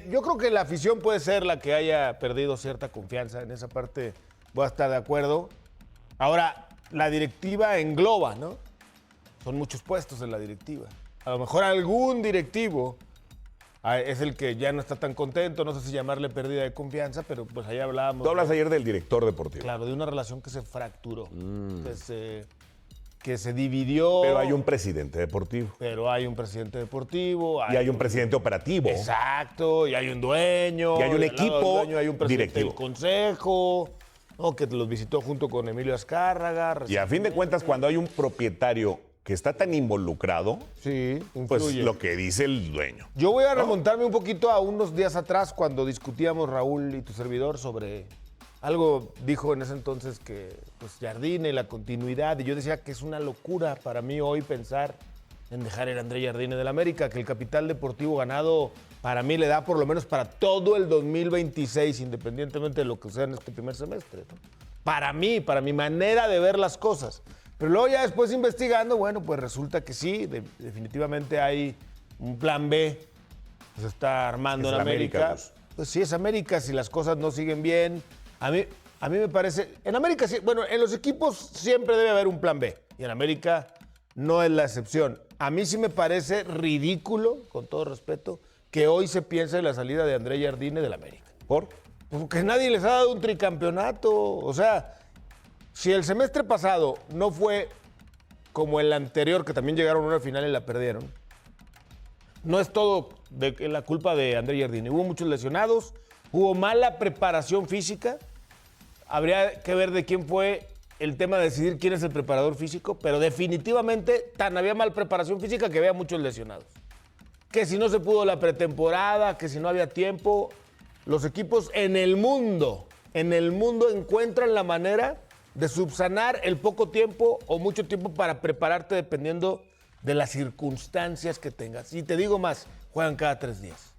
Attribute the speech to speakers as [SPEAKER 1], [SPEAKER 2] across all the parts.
[SPEAKER 1] Yo creo que la afición puede ser la que haya perdido cierta confianza. En esa parte voy a estar de acuerdo. Ahora, la directiva engloba, ¿no? Son muchos puestos en la directiva. A lo mejor algún directivo es el que ya no está tan contento, no sé si llamarle pérdida de confianza, pero pues ahí hablábamos.
[SPEAKER 2] Tú hablas ayer del director deportivo.
[SPEAKER 1] Claro, de una relación que se fracturó, que se dividió.
[SPEAKER 2] Pero hay un presidente deportivo.
[SPEAKER 1] Pero hay un presidente deportivo.
[SPEAKER 2] Y hay un presidente operativo.
[SPEAKER 1] Exacto, y hay un dueño.
[SPEAKER 2] Y hay un equipo
[SPEAKER 1] hay un presidente
[SPEAKER 2] directivo.
[SPEAKER 1] del consejo, ¿no? Que los visitó junto con Emilio Azcárraga.
[SPEAKER 2] Y a fin de cuentas, cuando hay un propietario que está tan involucrado,
[SPEAKER 1] sí,
[SPEAKER 2] pues
[SPEAKER 1] influye.
[SPEAKER 2] lo que dice el dueño.
[SPEAKER 1] Yo voy a remontarme un poquito a unos días atrás cuando discutíamos Raúl y tu servidor sobre algo dijo en ese entonces que pues Jardine y la continuidad, y yo decía que es una locura para mí hoy pensar en dejar el André Jardine del América, que el capital deportivo ganado para mí le da por lo menos para todo el 2026, independientemente de lo que sea en este primer semestre, ¿no? Para mí, para mi manera de ver las cosas. Pero luego ya después investigando, bueno, pues resulta que sí, definitivamente hay un plan B que se está armando en América. Pues sí, es América, si las cosas no siguen bien. A mí me parece, en América, bueno, en los equipos siempre debe haber un plan B, y en América no es la excepción. A mí sí me parece ridículo, con todo respeto, que hoy se piense en la salida de André Jardine del América.
[SPEAKER 2] ¿Por?
[SPEAKER 1] Porque nadie les ha dado un tricampeonato, o sea, si el semestre pasado no fue como el anterior, que también llegaron a una final y la perdieron, no es todo la culpa de André Jardine. Hubo muchos lesionados, hubo mala preparación física. Habría que ver de quién fue el tema de decidir quién es el preparador físico, pero definitivamente tan había mal preparación física que había muchos lesionados. Que si no se pudo la pretemporada, que si no había tiempo, los equipos en el mundo encuentran la manera de subsanar el poco tiempo o mucho tiempo para prepararte dependiendo de las circunstancias que tengas. Y te digo más, juegan cada 3 días.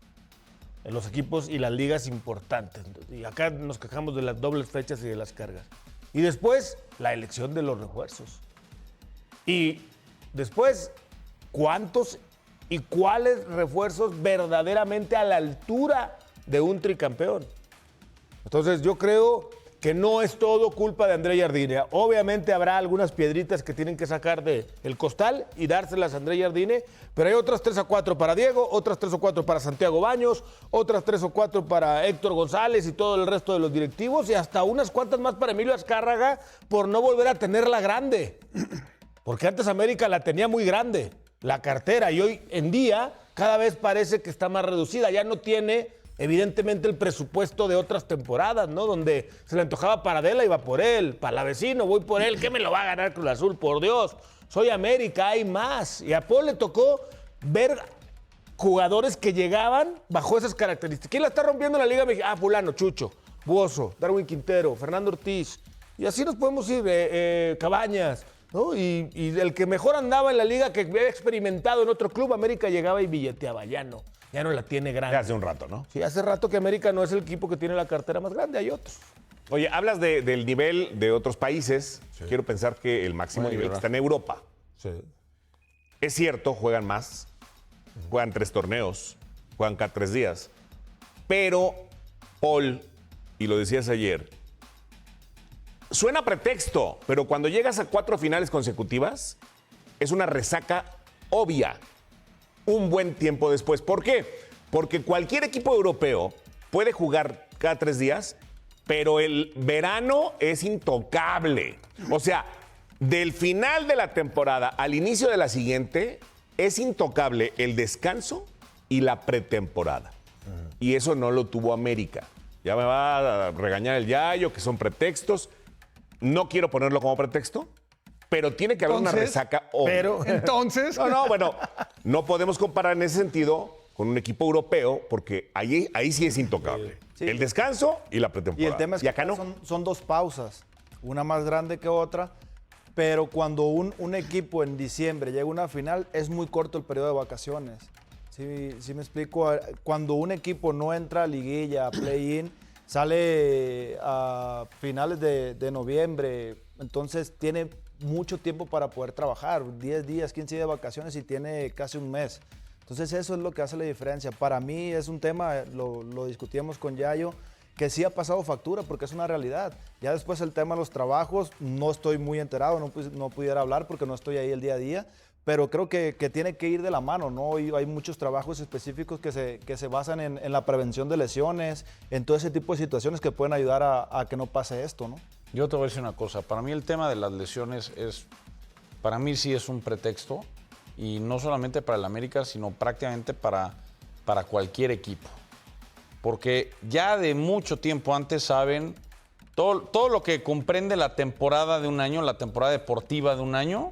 [SPEAKER 1] En los equipos y las ligas importantes. Y acá nos quejamos de las dobles fechas y de las cargas. Y después, la elección de los refuerzos. Y después, ¿cuántos y cuáles refuerzos verdaderamente a la altura de un tricampeón? Entonces, yo creo que no es todo culpa de André Jardine. Obviamente habrá algunas piedritas que tienen que sacar del costal y dárselas a André Jardine, pero hay otras 3 o 4 para Diego, otras 3 o 4 para Santiago Baños, otras 3 o 4 para Héctor González y todo el resto de los directivos, y hasta unas cuantas más para Emilio Azcárraga por no volver a tenerla grande. Porque antes América la tenía muy grande, la cartera, y hoy en día cada vez parece que está más reducida. Ya no tiene evidentemente el presupuesto de otras temporadas, ¿no? Donde se le antojaba Paradela, iba por él, para la vecino, voy por él, ¿qué me lo va a ganar Cruz Azul? Por Dios, soy América, hay más. Y a Paul le tocó ver jugadores que llegaban bajo esas características. ¿Quién la está rompiendo en la Liga Mexicana? Fulano, Chucho, Buoso, Darwin Quintero, Fernando Ortiz. Y así nos podemos ir, Cabañas, ¿no? Y el que mejor andaba en la liga, que había experimentado en otro club, América llegaba y billeteaba, ya no la tiene grande.
[SPEAKER 2] Hace un rato, ¿no?
[SPEAKER 1] Sí, hace rato que América no es el equipo que tiene la cartera más grande, hay otros.
[SPEAKER 2] Oye, hablas del nivel de otros países. Sí. Quiero pensar que el máximo nivel está en Europa.
[SPEAKER 1] Sí.
[SPEAKER 2] Es cierto, juegan más, juegan 3 torneos, juegan cada 3 días. Pero, Paul, y lo decías ayer, suena pretexto, pero cuando llegas a 4 finales consecutivas, es una resaca obvia. Un buen tiempo después. ¿Por qué? Porque cualquier equipo europeo puede jugar cada 3 días, pero el verano es intocable. O sea, del final de la temporada al inicio de la siguiente, es intocable el descanso y la pretemporada. Y eso no lo tuvo América. Ya me va a regañar el Yayo, que son pretextos. No quiero ponerlo como pretexto, pero tiene que haber una resaca.
[SPEAKER 3] Pero entonces.
[SPEAKER 2] Bueno, no podemos comparar en ese sentido con un equipo europeo, porque ahí sí es intocable. Sí. El descanso y la pretemporada.
[SPEAKER 3] Y el tema es que
[SPEAKER 2] acá no.
[SPEAKER 3] Son 2 pausas, una más grande que otra, pero cuando un equipo en diciembre llega a una final, es muy corto el periodo de vacaciones. Sí me explico. Cuando un equipo no entra a liguilla, a play-in, sale a finales de noviembre, entonces tiene mucho tiempo para poder trabajar, 10 días, 15 días de vacaciones y tiene casi un mes. Entonces eso es lo que hace la diferencia. Para mí es un tema, lo discutíamos con Yayo, que sí ha pasado factura porque es una realidad. Ya después el tema de los trabajos, no estoy muy enterado, no pudiera hablar porque no estoy ahí el día a día, pero creo que tiene que ir de la mano, ¿no? Y hay muchos trabajos específicos que se basan en la prevención de lesiones, en todo ese tipo de situaciones que pueden ayudar a que no pase esto, ¿no?
[SPEAKER 4] Yo te voy a decir una cosa, para mí el tema de las lesiones para mí sí es un pretexto, y no solamente para el América, sino prácticamente para cualquier equipo. Porque ya de mucho tiempo antes saben todo lo que comprende la temporada de un año, la temporada deportiva de un año,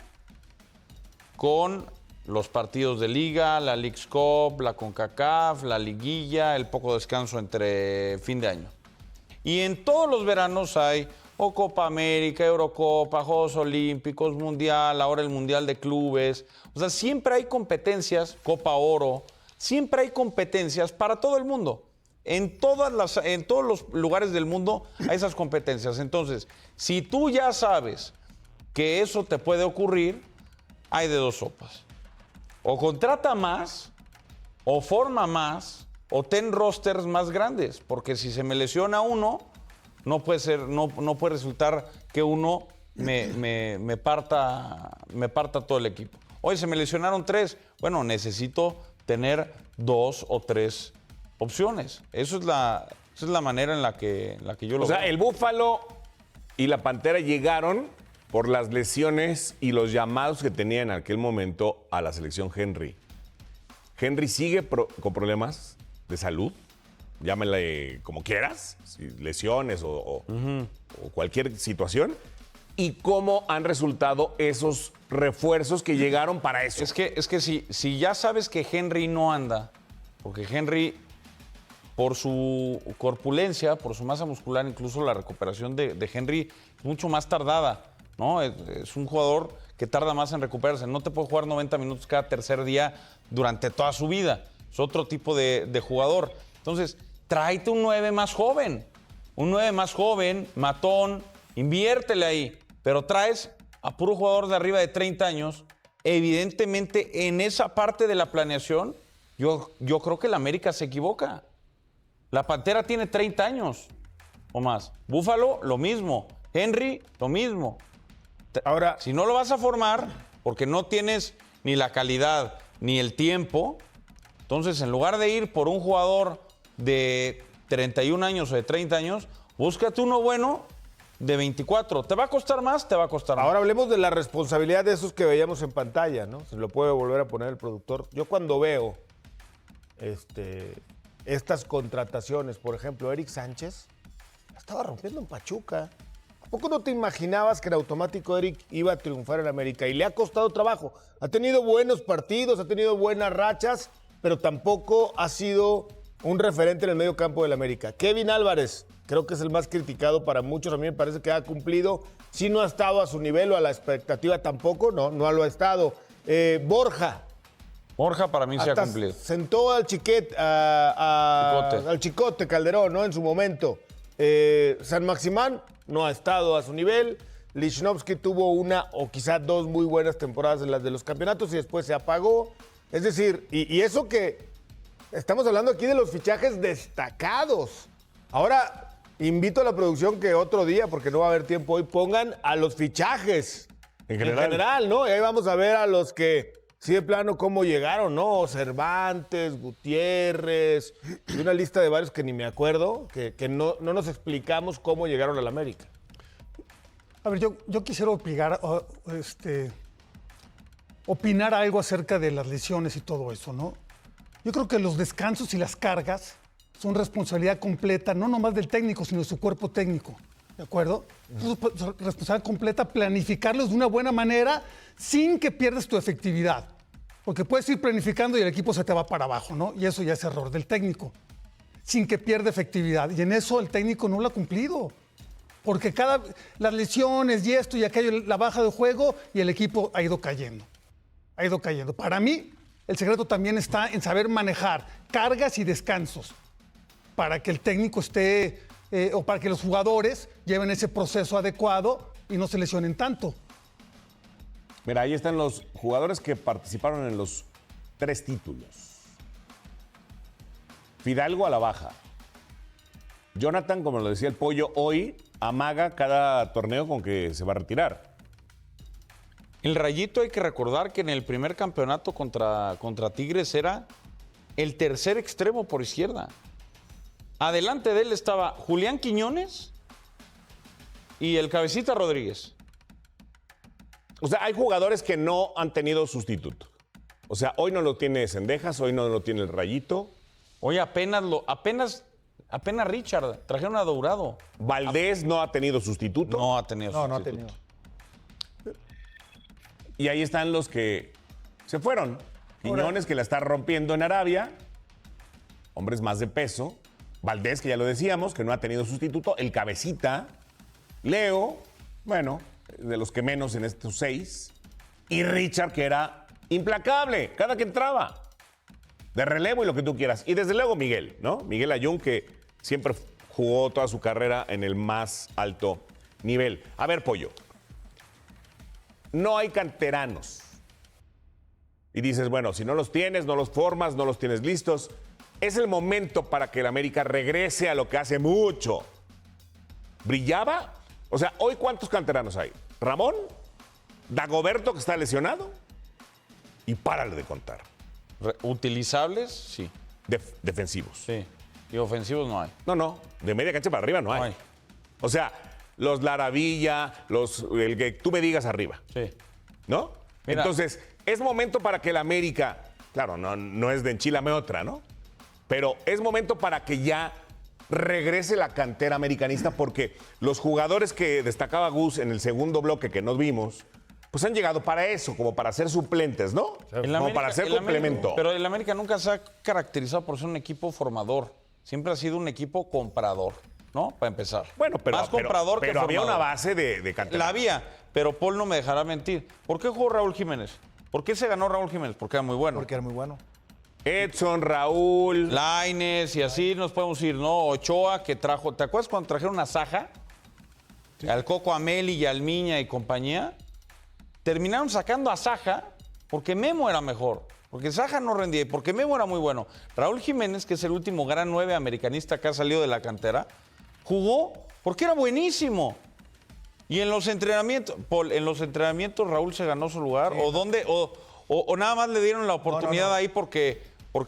[SPEAKER 4] con los partidos de Liga, la Leagues Cup, la CONCACAF, la Liguilla, el poco descanso entre fin de año. Y en todos los veranos hay o Copa América, Eurocopa, Juegos Olímpicos, Mundial, ahora el Mundial de Clubes. O sea, siempre hay competencias, Copa Oro, siempre hay competencias para todo el mundo. En todos los lugares del mundo hay esas competencias. Entonces, si tú ya sabes que eso te puede ocurrir, hay de dos sopas. O contrata más, o forma más, o ten rosters más grandes. Porque si se me lesiona uno, no puede resultar que uno me parta todo el equipo. Hoy se me lesionaron 3. Bueno, necesito tener 2 o 3 opciones. Esa es la manera en la que yo lo veo.
[SPEAKER 2] O sea, el Búfalo y la Pantera llegaron por las lesiones y los llamados que tenía en aquel momento a la selección Henry. Henry sigue con problemas de salud, llámale como quieras, lesiones o cualquier situación. ¿Y cómo han resultado esos refuerzos que llegaron para eso?
[SPEAKER 4] Es que si ya sabes que Henry no anda, porque Henry, por su corpulencia, por su masa muscular, incluso la recuperación de Henry es mucho más tardada, ¿no? Es un jugador que tarda más en recuperarse. No te puede jugar 90 minutos cada tercer día durante toda su vida. Es otro tipo de jugador. Entonces, tráete un 9 más joven. Un 9 más joven, matón, inviértele ahí. Pero traes a puro jugador de arriba de 30 años. Evidentemente, en esa parte de la planeación, yo creo que el América se equivoca. La Pantera tiene 30 años o más. Búfalo, lo mismo. Henry, lo mismo.
[SPEAKER 1] Ahora,
[SPEAKER 4] si no lo vas a formar, porque no tienes ni la calidad ni el tiempo, entonces en lugar de ir por un jugador de 31 años o de 30 años, búscate uno bueno de 24. ¿Te va a costar más? Te va a costar más.
[SPEAKER 1] ahora hablemos de la responsabilidad de esos que veíamos en pantalla, ¿no? Se lo puede volver a poner el productor. Yo cuando veo estas contrataciones, por ejemplo, Eric Sánchez, estaba rompiendo en Pachuca. ¿A poco no te imaginabas que en automático Eric iba a triunfar en América? Y le ha costado trabajo. Ha tenido buenos partidos, ha tenido buenas rachas, pero tampoco ha sido un referente en el medio campo del América. Kevin Álvarez, creo que es el más criticado para muchos. A mí me parece que ha cumplido. Sí, no ha estado a su nivel o a la expectativa tampoco, no lo ha estado. Borja
[SPEAKER 4] para mí se ha cumplido.
[SPEAKER 1] Sentó al al Chicote Calderón, ¿no? En su momento. San Maximán no ha estado a su nivel. Lichnowsky tuvo una o quizá 2 muy buenas temporadas en las de los campeonatos y después se apagó. Es decir, y eso que estamos hablando aquí de los fichajes destacados. Ahora, invito a la producción que otro día, porque no va a haber tiempo hoy, pongan a los fichajes. En general, ¿no? Y ahí vamos a ver a los que, sí de plano, cómo llegaron, ¿no? Cervantes, Gutiérrez, y una lista de varios que ni me acuerdo, que no nos explicamos cómo llegaron al América.
[SPEAKER 5] A ver, yo quisiera opinar algo acerca de las lesiones y todo eso, ¿no? Yo creo que los descansos y las cargas son responsabilidad completa, no nomás del técnico, sino de su cuerpo técnico, ¿de acuerdo? Es responsabilidad completa planificarlos de una buena manera sin que pierdas tu efectividad. Porque puedes ir planificando y el equipo se te va para abajo, ¿no? Y eso ya es error del técnico, sin que pierda efectividad. Y en eso el técnico no lo ha cumplido. Porque las lesiones y esto y aquello, la baja de juego, y el equipo ha ido cayendo. Ha ido cayendo. Para mí, el secreto también está en saber manejar cargas y descansos para que el técnico esté, o para que los jugadores lleven ese proceso adecuado y no se lesionen tanto.
[SPEAKER 2] Mira, ahí están los jugadores que participaron en los 3 títulos. Fidalgo a la baja. Jonathan, como lo decía el Pollo, hoy amaga cada torneo con que se va a retirar.
[SPEAKER 4] El Rayito, hay que recordar que en el primer campeonato contra Tigres era el tercer extremo por izquierda. Adelante de él estaba Julián Quiñones y el Cabecita Rodríguez.
[SPEAKER 2] O sea, hay jugadores que no han tenido sustituto. O sea, hoy no lo tiene Cendejas, hoy no lo tiene el Rayito.
[SPEAKER 4] Hoy apenas Richard, trajeron a Dourado.
[SPEAKER 2] Valdés no ha tenido sustituto.
[SPEAKER 4] No ha tenido
[SPEAKER 3] No, no ha
[SPEAKER 4] sustituto.
[SPEAKER 3] tenido.
[SPEAKER 2] Y ahí están los que se fueron. Quiñones, que la está rompiendo en Arabia. Hombres más de peso. Valdés, que ya lo decíamos, que no ha tenido sustituto. El Cabecita. Leo, bueno, de los que menos en estos 6. Y Richard, que era implacable cada que entraba. De relevo y lo que tú quieras. Y desde luego Miguel, ¿no? Miguel Ayun, que siempre jugó toda su carrera en el más alto nivel. A ver, Pollo. No hay canteranos. Y dices, bueno, si no los tienes, no los formas, no los tienes listos, es el momento para que el América regrese a lo que hace mucho. ¿Brillaba? O sea, hoy ¿cuántos canteranos hay? Ramón, Dagoberto, que está lesionado, y párale de contar.
[SPEAKER 4] Utilizables, sí.
[SPEAKER 2] Defensivos.
[SPEAKER 4] Sí. Y ofensivos no hay.
[SPEAKER 2] No, de media cancha para arriba no hay.
[SPEAKER 4] No hay.
[SPEAKER 2] O sea, los Laravilla, el que tú me digas arriba.
[SPEAKER 4] Sí.
[SPEAKER 2] ¿No?
[SPEAKER 4] Mira.
[SPEAKER 2] Entonces, es momento para que el América, claro, no es de enchilame otra, ¿no? Pero es momento para que ya regrese la cantera americanista, porque los jugadores que destacaba Gus en el segundo bloque que nos vimos, pues han llegado para eso, como para ser suplentes, ¿no? Como para ser complemento.
[SPEAKER 4] Pero el América nunca se ha caracterizado por ser un equipo formador. Siempre ha sido un equipo comprador, ¿no? Para empezar.
[SPEAKER 2] Bueno, pero,
[SPEAKER 4] más comprador que
[SPEAKER 2] pero había
[SPEAKER 4] formador.
[SPEAKER 2] una base de cantera.
[SPEAKER 4] La había, pero Paul no me dejará mentir. ¿Por qué jugó Raúl Jiménez? ¿Por qué se ganó Raúl Jiménez? Porque era muy bueno.
[SPEAKER 3] Porque era muy bueno.
[SPEAKER 2] Edson, Raúl.
[SPEAKER 4] Lainez y así nos podemos ir, ¿no? Ochoa, que trajo. ¿Te acuerdas cuando trajeron a Saja? Sí. Al Coco Ameli y al Miña y compañía. Terminaron sacando a Saja porque Memo era mejor. Porque Saja no rendía y porque Memo era muy bueno. Raúl Jiménez, que es el último gran 9 americanista que ha salido de la cantera, jugó porque era buenísimo. Y en los entrenamientos, Paul, en los entrenamientos Raúl se ganó su lugar. Sí. ¿O nada más le dieron la oportunidad ahí porque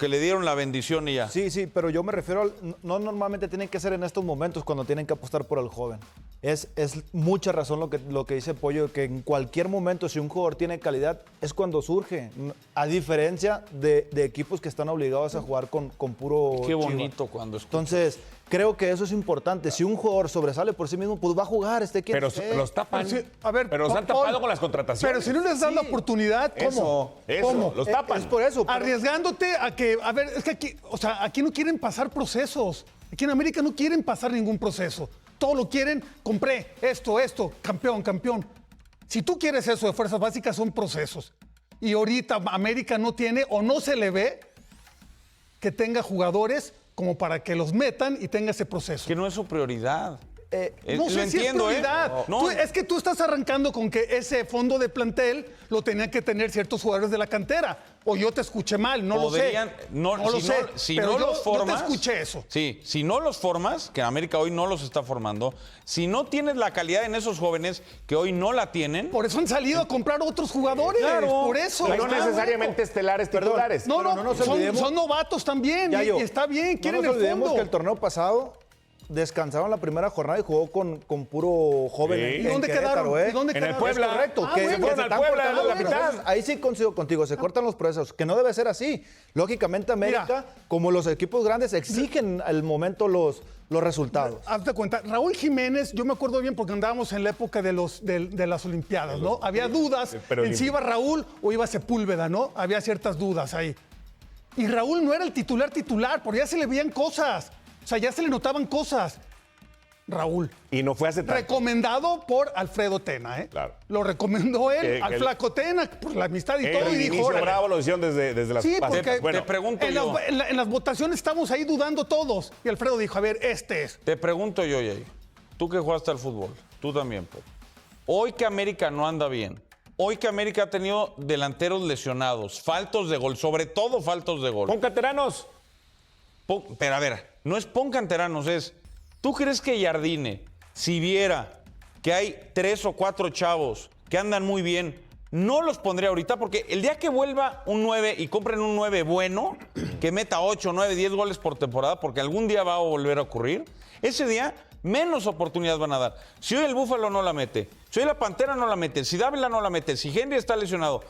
[SPEAKER 4] le dieron la bendición y ya?
[SPEAKER 3] Sí, pero yo me refiero no normalmente tienen que ser en estos momentos cuando tienen que apostar por el joven. Es mucha razón lo que dice Pollo, que en cualquier momento, si un jugador tiene calidad, es cuando surge. A diferencia de equipos que están obligados a jugar con puro
[SPEAKER 4] Qué bonito chiva. Cuando escucho.
[SPEAKER 3] Entonces, creo que eso es importante. Si un jugador sobresale por sí mismo, pues va a jugar.
[SPEAKER 2] Pero los tapan. Pero los han tapado con las contrataciones.
[SPEAKER 5] Pero si no les dan la oportunidad, ¿cómo?
[SPEAKER 2] ¿Cómo? Los tapan.
[SPEAKER 3] Es por eso.
[SPEAKER 5] Arriesgándote a que, es que aquí, aquí no quieren pasar procesos. Aquí en América no quieren pasar ningún proceso. Todo lo quieren, compré, esto, campeón. Si tú quieres eso de fuerzas básicas, son procesos. Y ahorita América no tiene o no se le ve que tenga jugadores como para que los metan y tenga ese proceso.
[SPEAKER 4] Que no es su prioridad.
[SPEAKER 5] No sé si es prioridad.
[SPEAKER 4] No.
[SPEAKER 5] Es que tú estás arrancando con que ese fondo de plantel lo tenían que tener ciertos jugadores de la cantera. O yo te escuché mal, no lo sé. No lo sé.
[SPEAKER 4] Si
[SPEAKER 5] pero
[SPEAKER 4] no
[SPEAKER 5] yo
[SPEAKER 4] los formas,
[SPEAKER 5] no te escuché eso.
[SPEAKER 4] Sí, si no los formas, que América hoy no los está formando, si no tienes la calidad en esos jóvenes que hoy no la tienen.
[SPEAKER 5] Por eso han salido a comprar otros jugadores.
[SPEAKER 4] Claro.
[SPEAKER 5] Por eso.
[SPEAKER 2] Y no necesariamente estelares titulares.
[SPEAKER 5] No son novatos también. Y está bien, quieren el fondo.
[SPEAKER 3] No nos olvidemos que el torneo pasado descansaron la primera jornada y jugó con puro joven.
[SPEAKER 5] ¿Y dónde quedaron? ¿Y dónde
[SPEAKER 2] en
[SPEAKER 5] quedaron?
[SPEAKER 2] el Puebla.
[SPEAKER 3] Correcto.
[SPEAKER 2] Se fueron al Puebla en la mitad.
[SPEAKER 3] Ahí sí coincido contigo, se cortan los procesos, que no debe ser así. Lógicamente América, como los equipos grandes, exigen al momento los resultados.
[SPEAKER 5] Hazte cuenta, Raúl Jiménez, yo me acuerdo bien porque andábamos en la época de las Olimpiadas, ¿no? Había dudas en si iba Raúl o iba Sepúlveda, ¿no? Había ciertas dudas ahí. Y Raúl no era el titular, porque ya se le veían cosas. O sea, ya se le notaban cosas. Raúl.
[SPEAKER 2] Y no fue hace tanto.
[SPEAKER 5] Recomendado por Alfredo Tena, ¿eh?
[SPEAKER 2] Claro.
[SPEAKER 5] Lo recomendó él, al flaco Tena, por la amistad y todo. Y dijo,
[SPEAKER 2] Bravo lo hicieron desde las
[SPEAKER 5] sí, porque
[SPEAKER 2] bueno,
[SPEAKER 4] te pregunto
[SPEAKER 5] en las votaciones estamos ahí dudando todos. Y Alfredo dijo, a ver, este es.
[SPEAKER 4] Te pregunto yo, tú que jugaste al fútbol, tú también, Paul. Hoy que América no anda bien, hoy que América ha tenido delanteros lesionados, faltos de gol, sobre todo faltos de gol.
[SPEAKER 2] Pon canteranos.
[SPEAKER 4] Pero a ver, no es pon canteranos, es, ¿tú crees que Jardine, si viera que hay 3 o 4 chavos que andan muy bien, no los pondría ahorita? Porque el día que vuelva un 9 y compren un 9 bueno, que meta 8, 9, 10 goles por temporada, porque algún día va a volver a ocurrir, ese día menos oportunidades van a dar. Si hoy el Búfalo no la mete, si hoy la Pantera no la mete, si Dávila no la mete, si Henry está lesionado,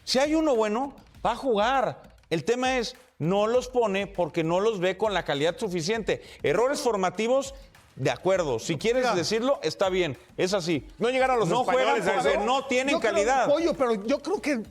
[SPEAKER 4] si hay uno bueno, va a jugar. El tema es, no los pone porque no los ve con la calidad suficiente. Errores formativos, de acuerdo. Si quieres decirlo, está bien. Es así.
[SPEAKER 2] No llegaron los españoles
[SPEAKER 4] juegan
[SPEAKER 2] a
[SPEAKER 4] porque
[SPEAKER 2] eso.
[SPEAKER 4] no tienen
[SPEAKER 5] Yo creo,
[SPEAKER 4] calidad.
[SPEAKER 5] Pollo, pero yo creo que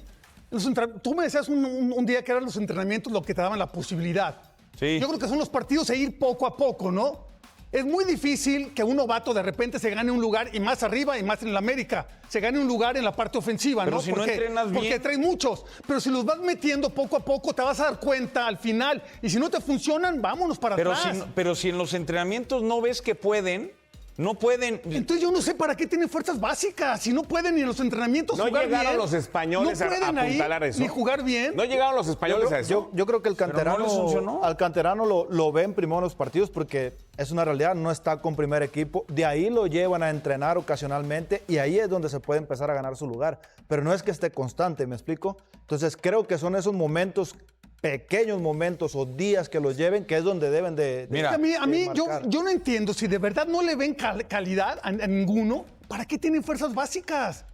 [SPEAKER 5] tú me decías un día que eran los entrenamientos lo que te daban la posibilidad.
[SPEAKER 4] Sí.
[SPEAKER 5] Yo creo que son los partidos e ir poco a poco, ¿no? Es muy difícil que un novato de repente se gane un lugar y más arriba y más en la América. Se gane un lugar en la parte ofensiva,
[SPEAKER 4] Pero
[SPEAKER 5] ¿no?
[SPEAKER 4] si no entrenas bien.
[SPEAKER 5] Porque trae muchos. Pero si los vas metiendo poco a poco, te vas a dar cuenta al final. Y si no te funcionan, vámonos para atrás.
[SPEAKER 4] Pero si en los entrenamientos no ves que pueden, no pueden.
[SPEAKER 5] Entonces yo no sé para qué tienen fuerzas básicas. Si no pueden ni en los entrenamientos
[SPEAKER 2] No
[SPEAKER 5] jugar bien.
[SPEAKER 2] llegaron los españoles
[SPEAKER 5] no
[SPEAKER 2] a
[SPEAKER 5] pueden
[SPEAKER 2] apuntalar
[SPEAKER 5] ahí
[SPEAKER 2] eso.
[SPEAKER 5] ni jugar bien.
[SPEAKER 2] No llegaron los españoles a eso.
[SPEAKER 3] Yo creo que el
[SPEAKER 4] Pero no
[SPEAKER 3] canterano,
[SPEAKER 4] les funcionó.
[SPEAKER 3] al canterano lo ven primero en los partidos porque es una realidad, no está con primer equipo. De ahí lo llevan a entrenar ocasionalmente y ahí es donde se puede empezar a ganar su lugar. Pero no es que esté constante, ¿me explico? Entonces creo que son esos momentos, pequeños momentos o días que los lleven, que es donde deben de
[SPEAKER 4] Mira,
[SPEAKER 5] a mí
[SPEAKER 3] marcar.
[SPEAKER 5] yo no entiendo, si de verdad no le ven calidad a ninguno, ¿para qué tienen fuerzas básicas?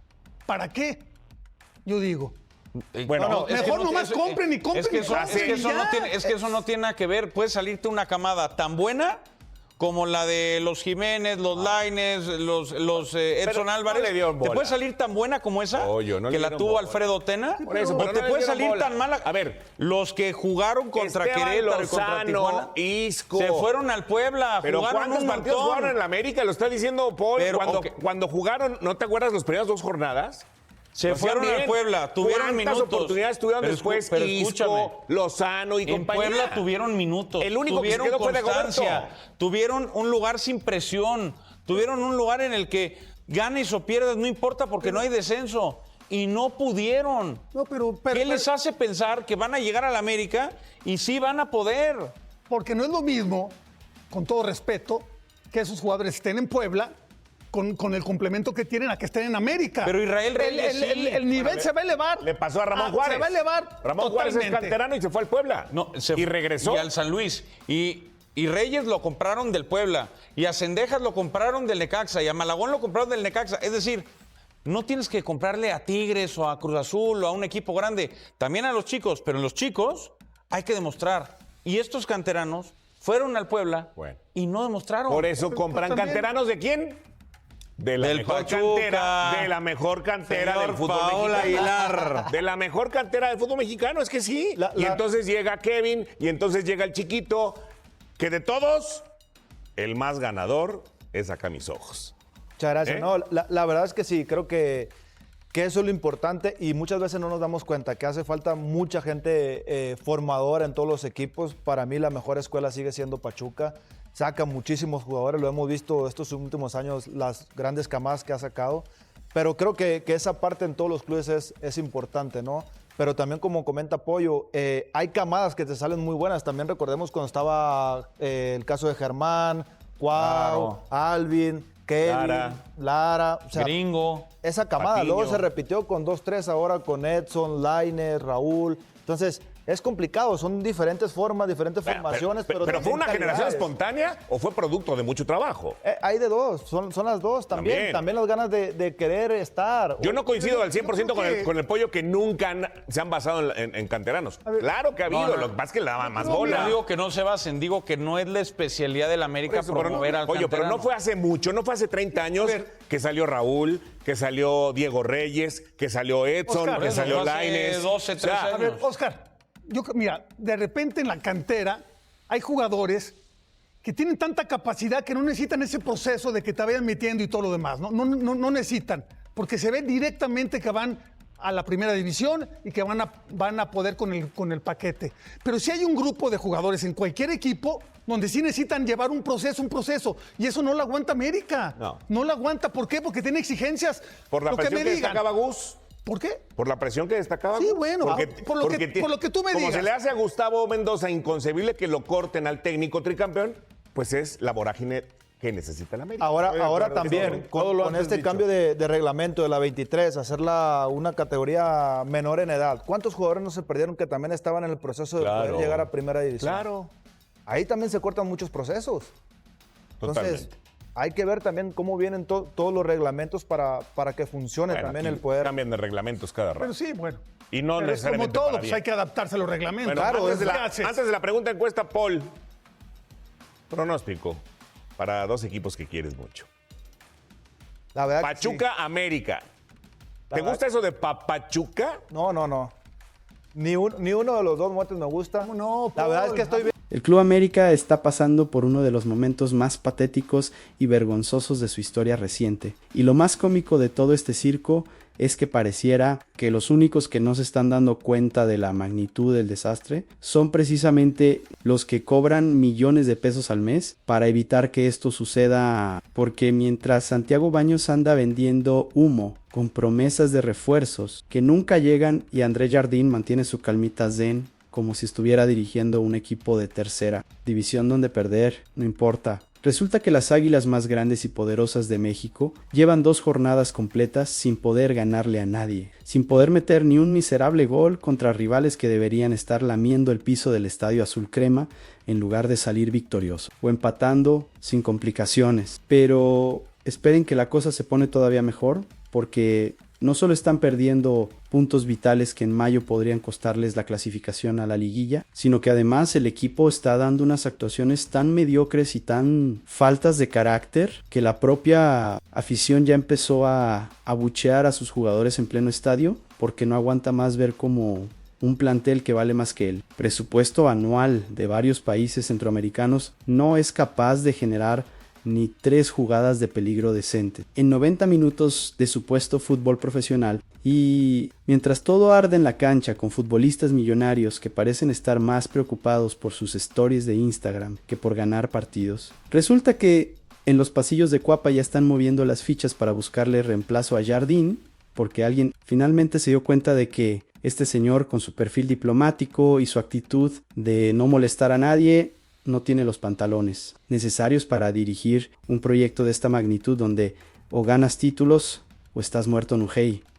[SPEAKER 5] ¿Para qué? Yo digo.
[SPEAKER 2] Bueno,
[SPEAKER 4] es que
[SPEAKER 5] mejor nomás compren y compren
[SPEAKER 4] Es que
[SPEAKER 5] y
[SPEAKER 4] eso,
[SPEAKER 5] compren
[SPEAKER 4] es que
[SPEAKER 5] y
[SPEAKER 4] eso
[SPEAKER 5] ya.
[SPEAKER 4] no tiene nada que ver. Puede salirte una camada tan buena como la de los Jiménez, los Lainez, los Edson
[SPEAKER 2] no
[SPEAKER 4] Álvarez.
[SPEAKER 2] le dieron
[SPEAKER 4] ¿Te
[SPEAKER 2] bola.
[SPEAKER 4] puede salir tan buena como esa?
[SPEAKER 2] Pollo, no le
[SPEAKER 4] que la
[SPEAKER 2] dieron
[SPEAKER 4] tuvo
[SPEAKER 2] bola.
[SPEAKER 4] Alfredo Tena.
[SPEAKER 2] Por eso,
[SPEAKER 4] o
[SPEAKER 2] pero
[SPEAKER 4] te
[SPEAKER 2] no le
[SPEAKER 4] puede
[SPEAKER 2] dieron
[SPEAKER 4] salir
[SPEAKER 2] bola.
[SPEAKER 4] tan mala.
[SPEAKER 2] A ver,
[SPEAKER 4] los que jugaron contra
[SPEAKER 2] Esteban
[SPEAKER 4] Querétaro y contra
[SPEAKER 2] Lozano,
[SPEAKER 4] Tijuana
[SPEAKER 2] Isco.
[SPEAKER 4] se fueron al Puebla,
[SPEAKER 2] Pero
[SPEAKER 4] jugaron
[SPEAKER 2] ¿cuántos
[SPEAKER 4] un
[SPEAKER 2] partidos
[SPEAKER 4] montón.
[SPEAKER 2] jugaron en la América? Lo está diciendo Paul.
[SPEAKER 4] Pero,
[SPEAKER 2] Cuando jugaron, ¿no te acuerdas las primeras 2 jornadas?
[SPEAKER 4] Se
[SPEAKER 2] Lo hacían
[SPEAKER 4] fueron al
[SPEAKER 2] bien.
[SPEAKER 4] Puebla, tuvieron
[SPEAKER 2] ¿Cuántas
[SPEAKER 4] minutos.
[SPEAKER 2] oportunidades tuvieron
[SPEAKER 4] Pero
[SPEAKER 2] después
[SPEAKER 4] pero
[SPEAKER 2] Isco,
[SPEAKER 4] escúchame.
[SPEAKER 2] Lozano y
[SPEAKER 4] En
[SPEAKER 2] compañía?
[SPEAKER 4] Puebla tuvieron minutos.
[SPEAKER 2] El único que se
[SPEAKER 4] tuvieron
[SPEAKER 2] quedó fue
[SPEAKER 4] constancia,
[SPEAKER 2] Dagoberto.
[SPEAKER 4] tuvieron un lugar sin presión, tuvieron un lugar en el que ganes o pierdas, no importa porque no hay descenso. Y no pudieron.
[SPEAKER 5] No, pero
[SPEAKER 4] ¿Qué les hace pensar que van a llegar a la América y sí van a poder?
[SPEAKER 5] Porque no es lo mismo, con todo respeto, que esos jugadores estén en Puebla con el complemento que tienen a que estén en América.
[SPEAKER 4] Pero Israel Reyes
[SPEAKER 5] el nivel se va a elevar.
[SPEAKER 2] Le pasó a Ramón Juárez.
[SPEAKER 5] Se va a elevar
[SPEAKER 2] Ramón Juárez es
[SPEAKER 5] totalmente.
[SPEAKER 2] canterano y se fue al Puebla. Y regresó.
[SPEAKER 4] Y al San Luis. Y Reyes lo compraron del Puebla. Y a Cendejas lo compraron del Necaxa. Y a Malagón lo compraron del Necaxa. Es decir, no tienes que comprarle a Tigres o a Cruz Azul o a un equipo grande. También a los chicos. Pero en los chicos hay que demostrar. Y estos canteranos fueron al Puebla y no demostraron.
[SPEAKER 2] Por eso compran
[SPEAKER 5] también-
[SPEAKER 2] canteranos ¿de quién? De la
[SPEAKER 4] Del
[SPEAKER 2] mejor
[SPEAKER 4] Pachuca.
[SPEAKER 2] cantera, de la mejor cantera
[SPEAKER 4] Señor
[SPEAKER 2] del fútbol
[SPEAKER 4] Paola
[SPEAKER 2] mexicano.
[SPEAKER 4] Aguilar.
[SPEAKER 2] De la mejor cantera del fútbol mexicano, es que sí. Y entonces llega Kevin, y entonces llega el chiquito, que de todos, el más ganador es acá mis ojos.
[SPEAKER 3] Muchas gracias.
[SPEAKER 2] ¿Eh?
[SPEAKER 3] No, la verdad es que sí, creo que eso es lo importante y muchas veces no nos damos cuenta que hace falta mucha gente formadora en todos los equipos. Para mí la mejor escuela sigue siendo Pachuca. Saca muchísimos jugadores, lo hemos visto estos últimos años, las grandes camadas que ha sacado. Pero creo que esa parte en todos los clubes es importante, ¿no? Pero también como comenta Pollo, hay camadas que te salen muy buenas. También recordemos cuando estaba el caso de Germán, Cuau, Alvin, Kevin, Lara. O sea,
[SPEAKER 4] Gringo.
[SPEAKER 3] esa camada
[SPEAKER 2] Patiño.
[SPEAKER 3] luego se repitió con 2-3 ahora con Edson, Lainez, Raúl. Entonces, es complicado, son diferentes formas, diferentes formaciones. Pero
[SPEAKER 2] ¿Pero fue
[SPEAKER 3] también
[SPEAKER 2] una generación
[SPEAKER 3] calidades.
[SPEAKER 2] espontánea o fue producto de mucho trabajo?
[SPEAKER 3] Hay de dos, son las dos también. También las ganas de querer estar.
[SPEAKER 2] Yo no coincido al 100%
[SPEAKER 5] creo que-
[SPEAKER 2] con el Pollo que nunca se han basado en canteranos. Claro que ha habido,
[SPEAKER 4] No, no.
[SPEAKER 2] lo que pasa es que le daba más
[SPEAKER 4] No
[SPEAKER 2] bola.
[SPEAKER 4] digo que no se basen, digo que no es la especialidad de la
[SPEAKER 2] Por
[SPEAKER 4] América
[SPEAKER 2] eso, pero no-
[SPEAKER 4] promover al
[SPEAKER 2] Pollo, pero no
[SPEAKER 4] canterano.
[SPEAKER 2] fue hace mucho, no fue hace 30 años que salió Raúl, que salió Diego Reyes, que salió Edson,
[SPEAKER 5] Oscar,
[SPEAKER 2] que
[SPEAKER 5] eso
[SPEAKER 2] salió
[SPEAKER 4] fue hace
[SPEAKER 2] Lainez.
[SPEAKER 4] 12, 13
[SPEAKER 5] A ver,
[SPEAKER 4] años.
[SPEAKER 5] Oscar, mira, de repente en la cantera hay jugadores que tienen tanta capacidad que no necesitan ese proceso de que te vayan metiendo y todo lo demás. No necesitan, porque se ve directamente que van a la primera división y que van a poder con el paquete. Pero si hay un grupo de jugadores en cualquier equipo donde sí necesitan llevar un proceso, y eso no lo aguanta América.
[SPEAKER 2] No.
[SPEAKER 5] No lo aguanta, ¿por qué? Porque tiene exigencias.
[SPEAKER 2] Por la
[SPEAKER 5] Lo
[SPEAKER 2] presión
[SPEAKER 5] me
[SPEAKER 2] que
[SPEAKER 5] digan.
[SPEAKER 2] sacaba Gus.
[SPEAKER 5] ¿Por qué?
[SPEAKER 2] Por la presión que destacaba.
[SPEAKER 5] Sí, bueno, por lo que tú me
[SPEAKER 2] como
[SPEAKER 5] digas.
[SPEAKER 2] se le hace a Gustavo Mendoza inconcebible que lo corten al técnico tricampeón, pues es la vorágine que necesita la América.
[SPEAKER 3] Ahora también, con este cambio de reglamento de la 23, hacerla una categoría menor en edad. ¿Cuántos jugadores no se perdieron que también estaban en el proceso de poder llegar a primera división?
[SPEAKER 2] Claro.
[SPEAKER 3] Ahí también se cortan muchos procesos. Entonces,
[SPEAKER 2] Totalmente.
[SPEAKER 3] hay que ver también cómo vienen todos los reglamentos para que funcione
[SPEAKER 2] Bueno,
[SPEAKER 3] también
[SPEAKER 2] aquí
[SPEAKER 3] el poder.
[SPEAKER 2] Cambian de reglamentos cada rato.
[SPEAKER 5] Pero sí, bueno.
[SPEAKER 2] Y no
[SPEAKER 5] Pero es como
[SPEAKER 2] necesariamente
[SPEAKER 5] todo,
[SPEAKER 2] para
[SPEAKER 5] pues
[SPEAKER 2] bien.
[SPEAKER 5] hay que adaptarse a los reglamentos.
[SPEAKER 2] Bueno,
[SPEAKER 3] Claro,
[SPEAKER 2] antes,
[SPEAKER 5] ¿qué haces?
[SPEAKER 2] de la pregunta encuesta, Paul, pronóstico para dos equipos que quieres mucho.
[SPEAKER 3] La verdad que
[SPEAKER 2] Pachuca, América. ¿Te
[SPEAKER 3] verdad
[SPEAKER 2] gusta eso de Pachuca?
[SPEAKER 3] sí. No. Ni uno de los dos muertes me gusta.
[SPEAKER 5] ¿Cómo no,
[SPEAKER 3] La verdad es
[SPEAKER 5] Paul?
[SPEAKER 3] que estoy bien.
[SPEAKER 6] El Club América está pasando por uno de los momentos más patéticos y vergonzosos de su historia reciente. Y lo más cómico de todo este circo es que pareciera que los únicos que no se están dando cuenta de la magnitud del desastre son precisamente los que cobran millones de pesos al mes para evitar que esto suceda, porque mientras Santiago Baños anda vendiendo humo con promesas de refuerzos que nunca llegan y André Jardín mantiene su calmita zen como si estuviera dirigiendo un equipo de tercera división donde perder no importa. Resulta que las águilas más grandes y poderosas de México llevan 2 jornadas completas sin poder ganarle a nadie, sin poder meter ni un miserable gol contra rivales que deberían estar lamiendo el piso del estadio azul crema en lugar de salir victorioso, o empatando sin complicaciones. Pero esperen que la cosa se pone todavía mejor, porque no solo están perdiendo puntos vitales que en mayo podrían costarles la clasificación a la liguilla, sino que además el equipo está dando unas actuaciones tan mediocres y tan faltas de carácter que la propia afición ya empezó a abuchear a sus jugadores en pleno estadio porque no aguanta más ver como un plantel que vale más que el presupuesto anual de varios países centroamericanos no es capaz de generar ni 3 jugadas de peligro decente en 90 minutos de supuesto fútbol profesional. Y mientras todo arde en la cancha con futbolistas millonarios que parecen estar más preocupados por sus stories de Instagram que por ganar partidos, resulta que en los pasillos de Cuapa ya están moviendo las fichas para buscarle reemplazo a Jardín, porque alguien finalmente se dio cuenta de que este señor, con su perfil diplomático y su actitud de no molestar a nadie, no tiene los pantalones necesarios para dirigir un proyecto de esta magnitud donde o ganas títulos o estás muerto en un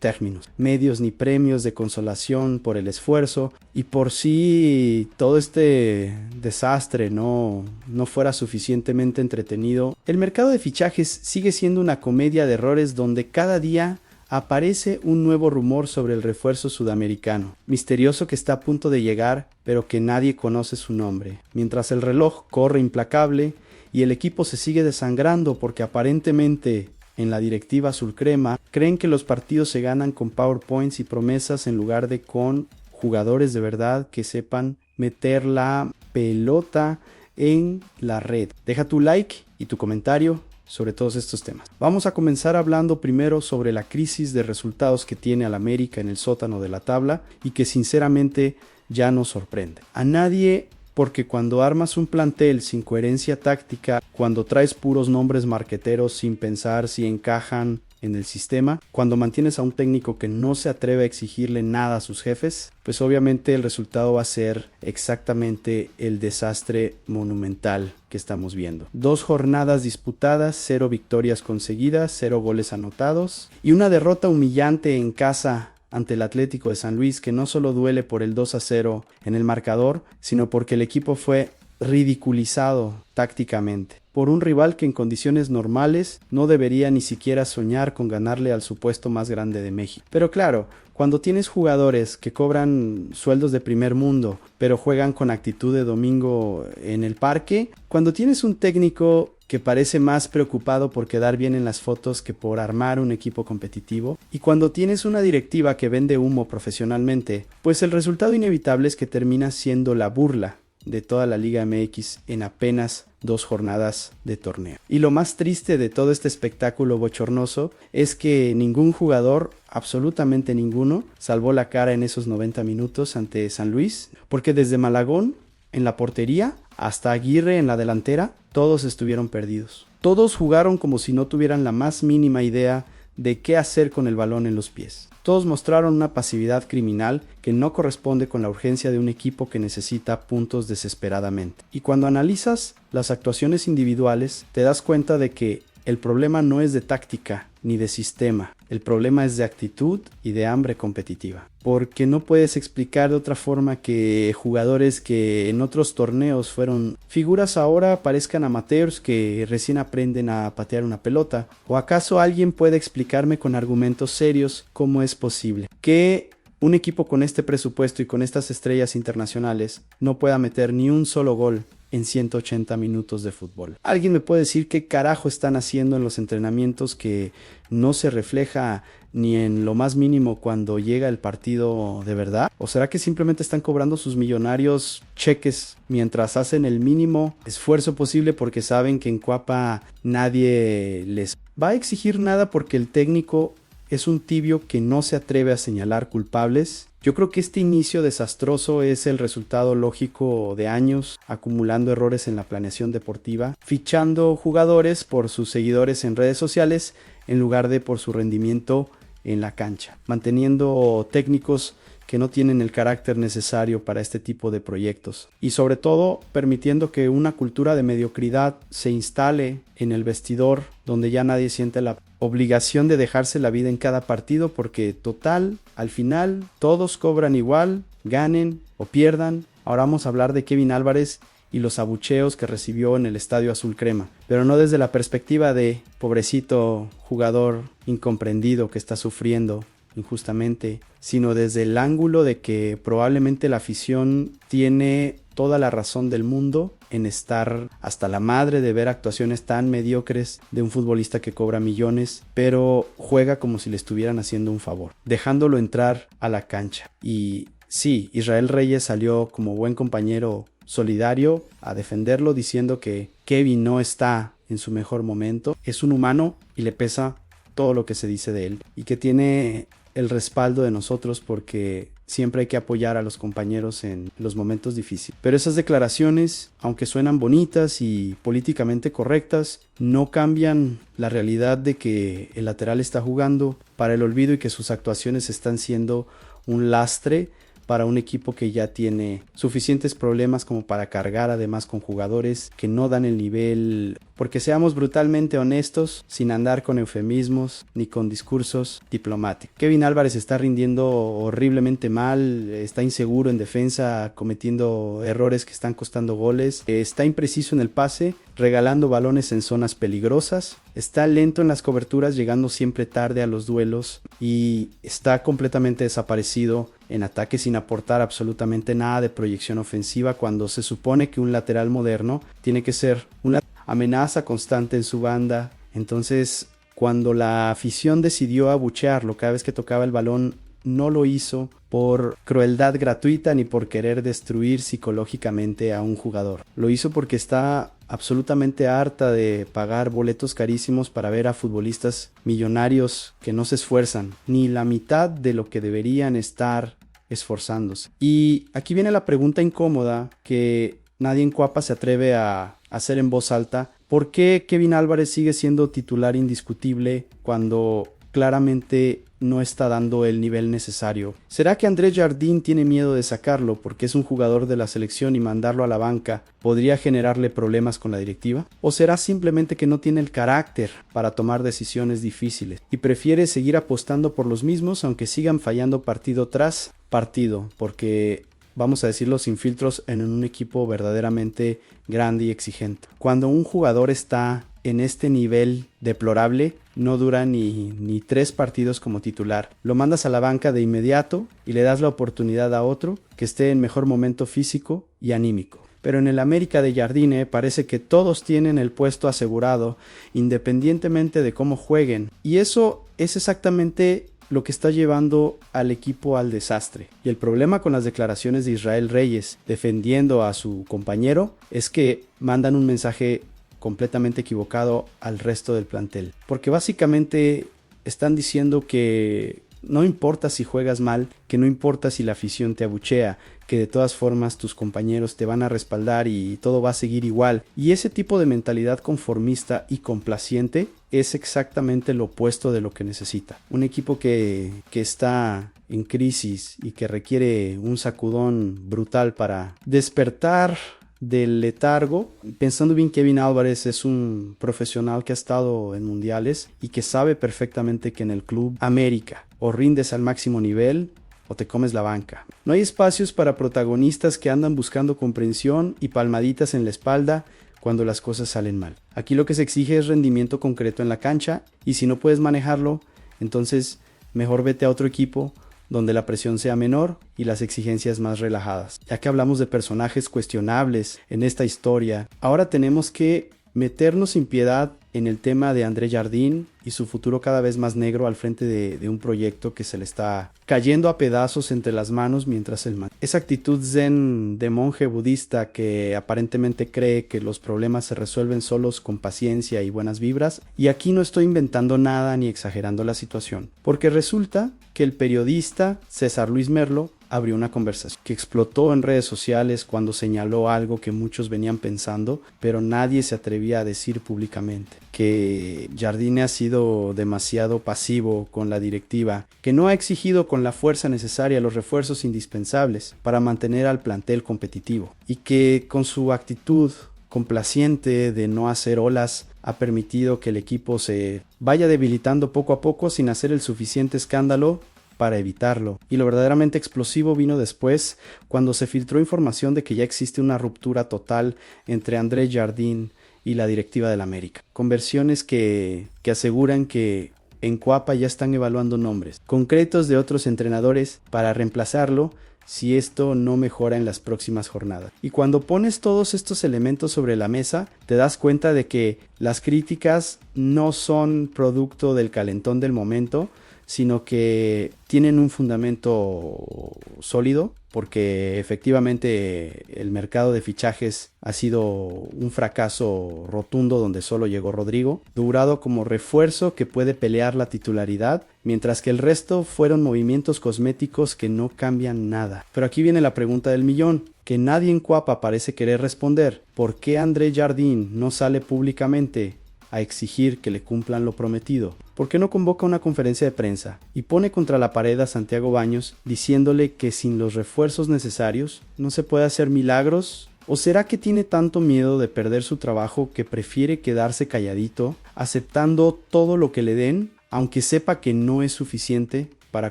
[SPEAKER 6] términos, medios ni premios de consolación por el esfuerzo, y por si todo este desastre no fuera suficientemente entretenido, el mercado de fichajes sigue siendo una comedia de errores donde cada día aparece un nuevo rumor sobre el refuerzo sudamericano, misterioso que está a punto de llegar, pero que nadie conoce su nombre, mientras el reloj corre implacable y el equipo se sigue desangrando porque aparentemente en la directiva azul crema creen que los partidos se ganan con PowerPoints y promesas en lugar de con jugadores de verdad que sepan meter la pelota en la red. Deja tu like y tu comentario sobre todos estos temas. Vamos a comenzar hablando primero sobre la crisis de resultados que tiene al América en el sótano de la tabla y que sinceramente ya nos sorprende a nadie, porque cuando armas un plantel sin coherencia táctica, cuando traes puros nombres marqueteros sin pensar si encajan en el sistema, cuando mantienes a un técnico que no se atreve a exigirle nada a sus jefes, pues obviamente el resultado va a ser exactamente el desastre monumental que estamos viendo. 2 jornadas disputadas, 0 victorias conseguidas, 0 goles anotados y una derrota humillante en casa ante el Atlético de San Luis, que no solo duele por el 2-0 en el marcador, sino porque el equipo fue ridiculizado tácticamente por un rival que en condiciones normales no debería ni siquiera soñar con ganarle al supuesto más grande de México. Pero claro, cuando tienes jugadores que cobran sueldos de primer mundo, pero juegan con actitud de domingo en el parque, cuando tienes un técnico que parece más preocupado por quedar bien en las fotos que por armar un equipo competitivo, y cuando tienes una directiva que vende humo profesionalmente, pues el resultado inevitable es que termina siendo la burla de toda la Liga MX en apenas 2 jornadas de torneo. Y lo más triste de todo este espectáculo bochornoso es que ningún jugador, absolutamente ninguno, salvó la cara en esos 90 minutos ante San Luis, porque desde Malagón en la portería hasta Aguirre en la delantera, todos estuvieron perdidos. Todos jugaron como si no tuvieran la más mínima idea de qué hacer con el balón en los pies. Todos mostraron una pasividad criminal que no corresponde con la urgencia de un equipo que necesita puntos desesperadamente. Y cuando analizas las actuaciones individuales, te das cuenta de que el problema no es de táctica ni de sistema, el problema es de actitud y de hambre competitiva. Porque no puedes explicar de otra forma que jugadores que en otros torneos fueron figuras ahora parezcan amateurs que recién aprenden a patear una pelota. ¿O acaso alguien puede explicarme con argumentos serios cómo es posible que un equipo con este presupuesto y con estas estrellas internacionales no pueda meter ni un solo gol en 180 minutos de fútbol? ¿Alguien me puede decir qué carajo están haciendo en los entrenamientos que no se refleja ni en lo más mínimo cuando llega el partido de verdad? ¿O será que simplemente están cobrando sus millonarios cheques mientras hacen el mínimo esfuerzo posible porque saben que en Cuapa nadie les va a exigir nada porque el técnico es un tibio que no se atreve a señalar culpables? Yo creo que este inicio desastroso es el resultado lógico de años acumulando errores en la planeación deportiva, fichando jugadores por sus seguidores en redes sociales en lugar de por su rendimiento en la cancha, manteniendo técnicos que no tienen el carácter necesario para este tipo de proyectos y sobre todo permitiendo que una cultura de mediocridad se instale en el vestidor donde ya nadie siente la obligación de dejarse la vida en cada partido porque total, al final todos cobran igual, ganen o pierdan. Ahora vamos a hablar de Kevin Álvarez y los abucheos que recibió en el Estadio Azul Crema, pero no desde la perspectiva de pobrecito jugador incomprendido que está sufriendo injustamente, sino desde el ángulo de que probablemente la afición tiene toda la razón del mundo en estar hasta la madre de ver actuaciones tan mediocres de un futbolista que cobra millones, pero juega como si le estuvieran haciendo un favor, dejándolo entrar a la cancha. Y sí, Israel Reyes salió como buen compañero solidario a defenderlo, diciendo que Kevin no está en su mejor momento, es un humano y le pesa todo lo que se dice de él, y que tiene el respaldo de nosotros porque siempre hay que apoyar a los compañeros en los momentos difíciles. Pero esas declaraciones, aunque suenan bonitas y políticamente correctas, no cambian la realidad de que el lateral está jugando para el olvido y que sus actuaciones están siendo un lastre para un equipo que ya tiene suficientes problemas como para cargar además con jugadores que no dan el nivel, porque seamos brutalmente honestos, sin andar con eufemismos ni con discursos diplomáticos. Kevin Álvarez está rindiendo horriblemente mal, está inseguro en defensa, cometiendo errores que están costando goles, está impreciso en el pase, regalando balones en zonas peligrosas, está lento en las coberturas, llegando siempre tarde a los duelos y está completamente desaparecido en ataque sin aportar absolutamente nada de proyección ofensiva cuando se supone que un lateral moderno tiene que ser una amenaza constante en su banda. Entonces, cuando la afición decidió abuchearlo cada vez que tocaba el balón, no lo hizo por crueldad gratuita ni por querer destruir psicológicamente a un jugador. Lo hizo porque está absolutamente harta de pagar boletos carísimos para ver a futbolistas millonarios que no se esfuerzan ni la mitad de lo que deberían estar esforzándose. Y aquí viene la pregunta incómoda que nadie en Cuapa se atreve a hacer en voz alta. ¿Por qué Kevin Álvarez sigue siendo titular indiscutible cuando claramente no está dando el nivel necesario? ¿Será que Andrés Jardín tiene miedo de sacarlo porque es un jugador de la selección y mandarlo a la banca podría generarle problemas con la directiva? ¿O será simplemente que no tiene el carácter para tomar decisiones difíciles y prefiere seguir apostando por los mismos aunque sigan fallando partido tras partido? Porque vamos a decirlo sin filtros, en un equipo verdaderamente grande y exigente. Cuando un jugador está en este nivel deplorable, no dura ni 3 partidos como titular. Lo mandas a la banca de inmediato y le das la oportunidad a otro que esté en mejor momento físico y anímico. Pero en el América de Jardine parece que todos tienen el puesto asegurado independientemente de cómo jueguen. Y eso es exactamente lo que está llevando al equipo al desastre. Y el problema con las declaraciones de Israel Reyes defendiendo a su compañero es que mandan un mensaje completamente equivocado al resto del plantel, porque básicamente están diciendo que no importa si juegas mal, que no importa si la afición te abuchea, que de todas formas tus compañeros te van a respaldar y todo va a seguir igual. Y ese tipo de mentalidad conformista y complaciente es exactamente lo opuesto de lo que necesita. Un equipo que está en crisis y que requiere un sacudón brutal para despertar del letargo. Pensando bien, Kevin Álvarez es un profesional que ha estado en mundiales y que sabe perfectamente que en el Club América o rindes al máximo nivel o te comes la banca. No hay espacios para protagonistas que andan buscando comprensión y palmaditas en la espalda cuando las cosas salen mal. Aquí lo que se exige es rendimiento concreto en la cancha, y si no puedes manejarlo, entonces mejor vete a otro equipo donde la presión sea menor y las exigencias más relajadas. Ya que hablamos de personajes cuestionables en esta historia, ahora tenemos que meternos sin piedad en el tema de André Jardín y su futuro cada vez más negro al frente de un proyecto que se le está cayendo a pedazos entre las manos mientras él esa actitud zen de monje budista que aparentemente cree que los problemas se resuelven solos con paciencia y buenas vibras. Y aquí no estoy inventando nada ni exagerando la situación, porque resulta que el periodista César Luis Merlo abrió una conversación que explotó en redes sociales cuando señaló algo que muchos venían pensando, pero nadie se atrevía a decir públicamente: que Jardine ha sido demasiado pasivo con la directiva, que no ha exigido con la fuerza necesaria los refuerzos indispensables para mantener al plantel competitivo, y que con su actitud complaciente de no hacer olas ha permitido que el equipo se vaya debilitando poco a poco sin hacer el suficiente escándalo para evitarlo. Y lo verdaderamente explosivo vino después, cuando se filtró información de que ya existe una ruptura total entre André Jardine y la directiva del América, con versiones que aseguran que en Cuapa ya están evaluando nombres concretos de otros entrenadores para reemplazarlo si esto no mejora en las próximas jornadas. Y cuando pones todos estos elementos sobre la mesa, te das cuenta de que las críticas no son producto del calentón del momento, sino que tienen un fundamento sólido, porque efectivamente el mercado de fichajes ha sido un fracaso rotundo donde solo llegó Rodrigo, durado como refuerzo que puede pelear la titularidad, mientras que el resto fueron movimientos cosméticos que no cambian nada. Pero aquí viene la pregunta del millón, que nadie en Cuapa parece querer responder. ¿Por qué André Jardine no sale públicamente a exigir que le cumplan lo prometido? ¿Por qué no convoca una conferencia de prensa y pone contra la pared a Santiago Baños diciéndole que sin los refuerzos necesarios no se puede hacer milagros? ¿O será que tiene tanto miedo de perder su trabajo que prefiere quedarse calladito, aceptando todo lo que le den, aunque sepa que no es suficiente para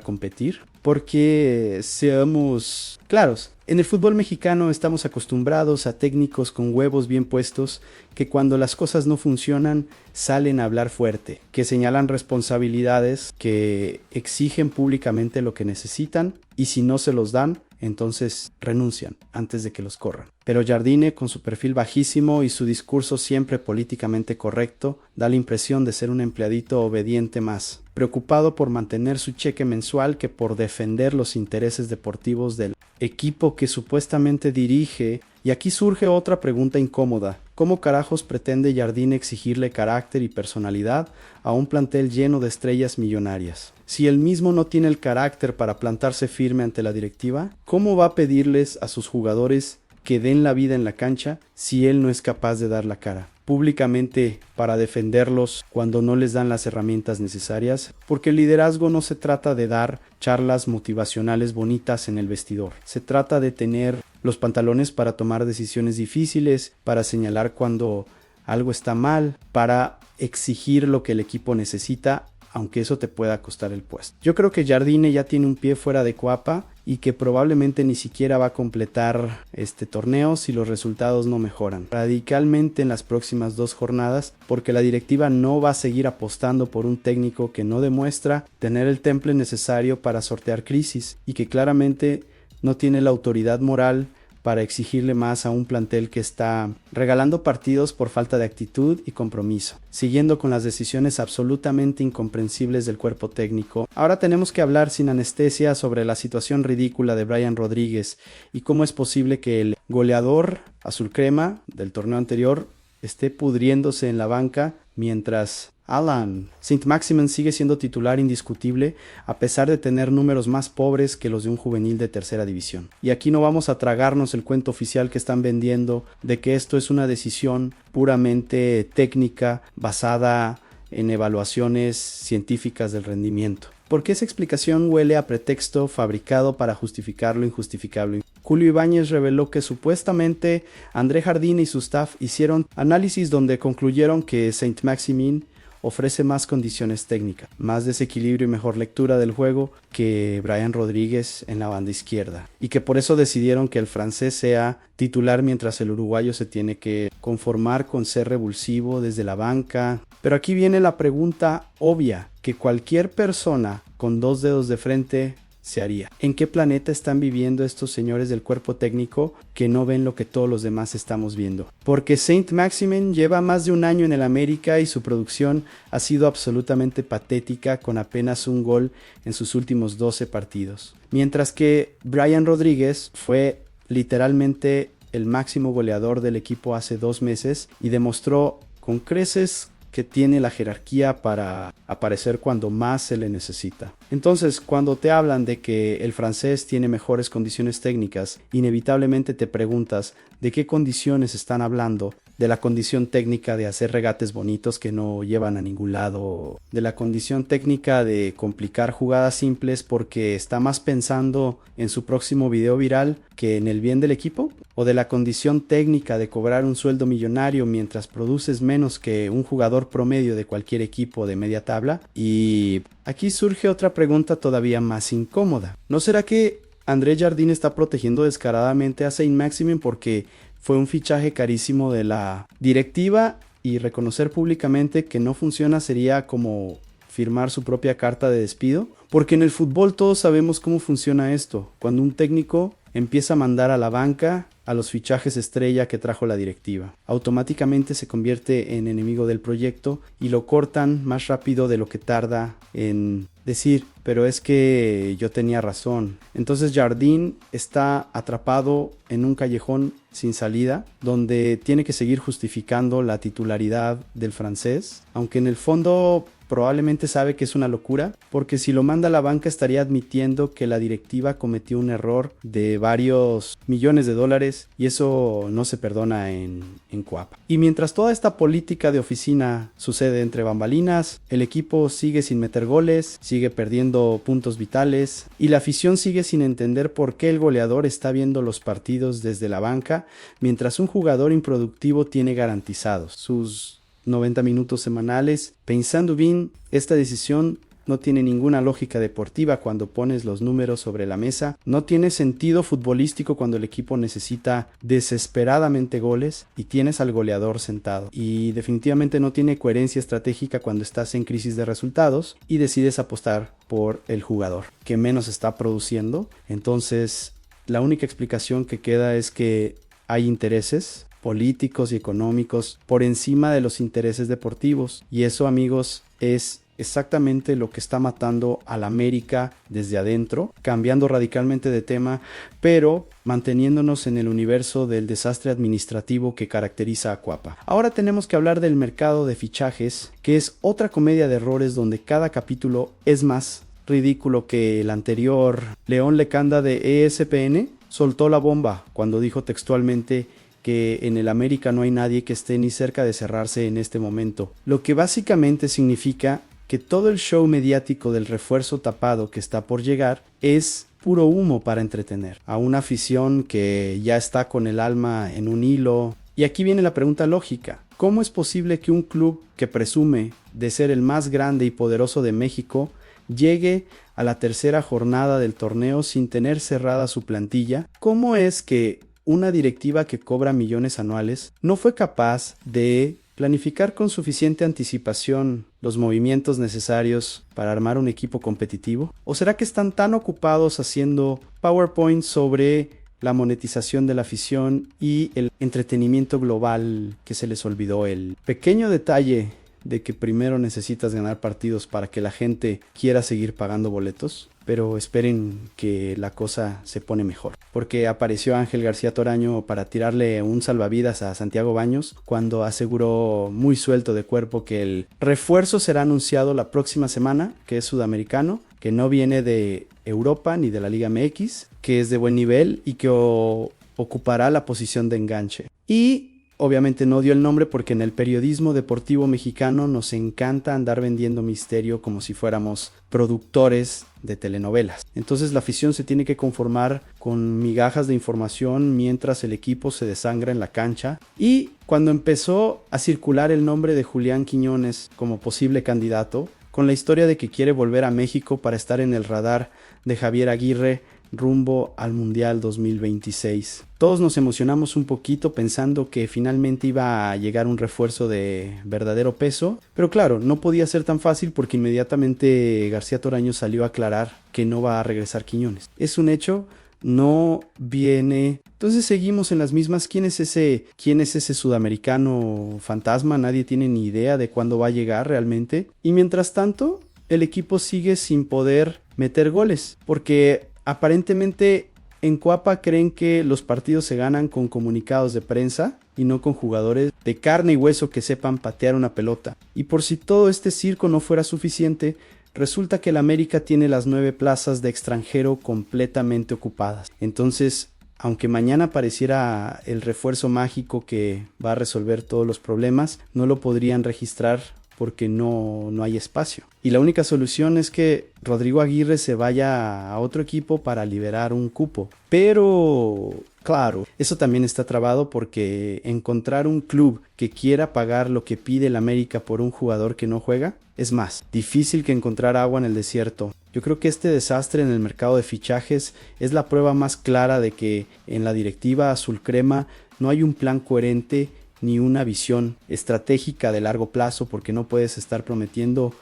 [SPEAKER 6] competir? Porque seamos claros, en el fútbol mexicano estamos acostumbrados a técnicos con huevos bien puestos que cuando las cosas no funcionan salen a hablar fuerte, que señalan responsabilidades, que exigen públicamente lo que necesitan y si no se los dan, entonces renuncian antes de que los corran. Pero Jardine, con su perfil bajísimo y su discurso siempre políticamente correcto, da la impresión de ser un empleadito obediente más, preocupado por mantener su cheque mensual que por defender los intereses deportivos del equipo que supuestamente dirige. Y aquí surge otra pregunta incómoda: ¿cómo carajos pretende Jardine exigirle carácter y personalidad a un plantel lleno de estrellas millonarias? Si él mismo no tiene el carácter para plantarse firme ante la directiva, ¿cómo va a pedirles a sus jugadores que den la vida en la cancha si él no es capaz de dar la cara públicamente para defenderlos cuando no les dan las herramientas necesarias? Porque el liderazgo no se trata de dar charlas motivacionales bonitas en el vestidor. Se trata de tener los pantalones para tomar decisiones difíciles, para señalar cuando algo está mal, para exigir lo que el equipo necesita, aunque eso te pueda costar el puesto. Yo creo que Jardine ya tiene un pie fuera de Cuapa y que probablemente ni siquiera va a completar este torneo si los resultados no mejoran radicalmente en las próximas 2 jornadas, porque la directiva no va a seguir apostando por un técnico que no demuestra tener el temple necesario para sortear crisis y que claramente no tiene la autoridad moral para exigirle más a un plantel que está regalando partidos por falta de actitud y compromiso, siguiendo con las decisiones absolutamente incomprensibles del cuerpo técnico. Ahora tenemos que hablar sin anestesia sobre la situación ridícula de Brian Rodríguez y cómo es posible que el goleador azul crema del torneo anterior esté pudriéndose en la banca mientras Alan, Saint-Maximin sigue siendo titular indiscutible a pesar de tener números más pobres que los de un juvenil de tercera división. Y aquí no vamos a tragarnos el cuento oficial que están vendiendo de que esto es una decisión puramente técnica basada en evaluaciones científicas del rendimiento. Porque esa explicación huele a pretexto fabricado para justificar lo injustificable. Julio Ibáñez reveló que supuestamente André Jardine y su staff hicieron análisis donde concluyeron que Saint-Maximin ofrece más condiciones técnicas, más desequilibrio y mejor lectura del juego que Brian Rodríguez en la banda izquierda, y que por eso decidieron que el francés sea titular mientras el uruguayo se tiene que conformar con ser revulsivo desde la banca. Pero aquí viene la pregunta obvia que cualquier persona con 2 dedos de frente se haría. ¿En qué planeta están viviendo estos señores del cuerpo técnico que no ven lo que todos los demás estamos viendo? Porque Saint-Maximin lleva más de un año en el América y su producción ha sido absolutamente patética, con apenas un gol en sus últimos 12 partidos. Mientras que Brian Rodríguez fue literalmente el máximo goleador del equipo hace 2 meses y demostró con creces que tiene la jerarquía para aparecer cuando más se le necesita. Entonces, cuando te hablan de que el francés tiene mejores condiciones técnicas, inevitablemente te preguntas de qué condiciones están hablando. De la condición técnica de hacer regates bonitos que no llevan a ningún lado, de la condición técnica de complicar jugadas simples porque está más pensando en su próximo video viral que en el bien del equipo, o de la condición técnica de cobrar un sueldo millonario mientras produces menos que un jugador promedio de cualquier equipo de media tabla. Y aquí surge otra pregunta todavía más incómoda. ¿No será que André Jardine está protegiendo descaradamente a Saint-Maximin porque fue un fichaje carísimo de la directiva y reconocer públicamente que no funciona sería como firmar su propia carta de despido? Porque en el fútbol todos sabemos cómo funciona esto. Cuando un técnico empieza a mandar a la banca a los fichajes estrella que trajo la directiva, automáticamente se convierte en enemigo del proyecto y lo cortan más rápido de lo que tarda en decir, pero es que yo tenía razón. Entonces Jardine está atrapado en un callejón sin salida, donde tiene que seguir justificando la titularidad del francés, aunque en el fondo probablemente sabe que es una locura, porque si lo manda a la banca estaría admitiendo que la directiva cometió un error de varios millones de dólares y eso no se perdona en Cuapa. Y mientras toda esta política de oficina sucede entre bambalinas, el equipo sigue sin meter goles, sigue perdiendo puntos vitales y la afición sigue sin entender por qué el goleador está viendo los partidos desde la banca mientras un jugador improductivo tiene garantizados sus 90 minutos semanales. Pensando bien, esta decisión no tiene ninguna lógica deportiva cuando pones los números sobre la mesa, no tiene sentido futbolístico cuando el equipo necesita desesperadamente goles y tienes al goleador sentado, y definitivamente no tiene coherencia estratégica cuando estás en crisis de resultados y decides apostar por el jugador que menos está produciendo. Entonces la única explicación que queda es que hay intereses políticos y económicos por encima de los intereses deportivos, y eso, amigos, es exactamente lo que está matando al América desde adentro, cambiando radicalmente de tema, pero manteniéndonos en el universo del desastre administrativo que caracteriza a Cuapa. Ahora tenemos que hablar del mercado de fichajes, que es otra comedia de errores donde cada capítulo es más ridículo que el anterior. León Lecanda de ESPN soltó la bomba cuando dijo textualmente que en el América no hay nadie que esté ni cerca de cerrarse en este momento, lo que básicamente significa que todo el show mediático del refuerzo tapado que está por llegar es puro humo para entretener a una afición que ya está con el alma en un hilo. Y aquí viene la pregunta lógica: ¿cómo es posible que un club que presume de ser el más grande y poderoso de México llegue a la tercera jornada del torneo sin tener cerrada su plantilla? ¿Cómo es que una directiva que cobra millones anuales no fue capaz de planificar con suficiente anticipación los movimientos necesarios para armar un equipo competitivo? ¿O será que están tan ocupados haciendo PowerPoint sobre la monetización de la afición y el entretenimiento global que se les olvidó el pequeño detalle de que primero necesitas ganar partidos para que la gente quiera seguir pagando boletos, pero esperen que la cosa se pone mejor. Porque apareció Ángel García Toraño para tirarle un salvavidas a Santiago Baños cuando aseguró muy suelto de cuerpo que el refuerzo será anunciado la próxima semana, que es sudamericano, que no viene de Europa ni de la Liga MX, que es de buen nivel y que ocupará la posición de enganche. Y obviamente no dio el nombre porque en el periodismo deportivo mexicano nos encanta andar vendiendo misterio como si fuéramos productores de telenovelas. Entonces la afición se tiene que conformar con migajas de información mientras el equipo se desangra en la cancha. Y cuando empezó a circular el nombre de Julián Quiñones como posible candidato, con la historia de que quiere volver a México para estar en el radar de Javier Aguirre rumbo al Mundial 2026. Todos nos emocionamos un poquito pensando que finalmente iba a llegar un refuerzo de verdadero peso, pero claro, no podía ser tan fácil porque inmediatamente García Toraño salió a aclarar que no va a regresar Quiñones. Es un hecho, no viene. Entonces seguimos en las mismas. ¿Quién es ese sudamericano fantasma? Nadie tiene ni idea de cuándo va a llegar realmente. Y mientras tanto, el equipo sigue sin poder meter goles, porque aparentemente en Cuapa creen que los partidos se ganan con comunicados de prensa y no con jugadores de carne y hueso que sepan patear una pelota. Y por si todo este circo no fuera suficiente, resulta que el América tiene las 9 plazas de extranjero completamente ocupadas. Entonces, aunque mañana pareciera el refuerzo mágico que va a resolver todos los problemas, no lo podrían registrar porque no hay espacio. Y la única solución es que Rodrigo Aguirre se vaya a otro equipo para liberar un cupo. Pero, claro, eso también está trabado porque encontrar un club que quiera pagar lo que pide el América por un jugador que no juega es más difícil que encontrar agua en el desierto. Yo creo que este desastre en el mercado de fichajes es la prueba más clara de que en la directiva azul crema no hay un plan coherente ni una visión estratégica de largo plazo, porque no puedes estar prometiendo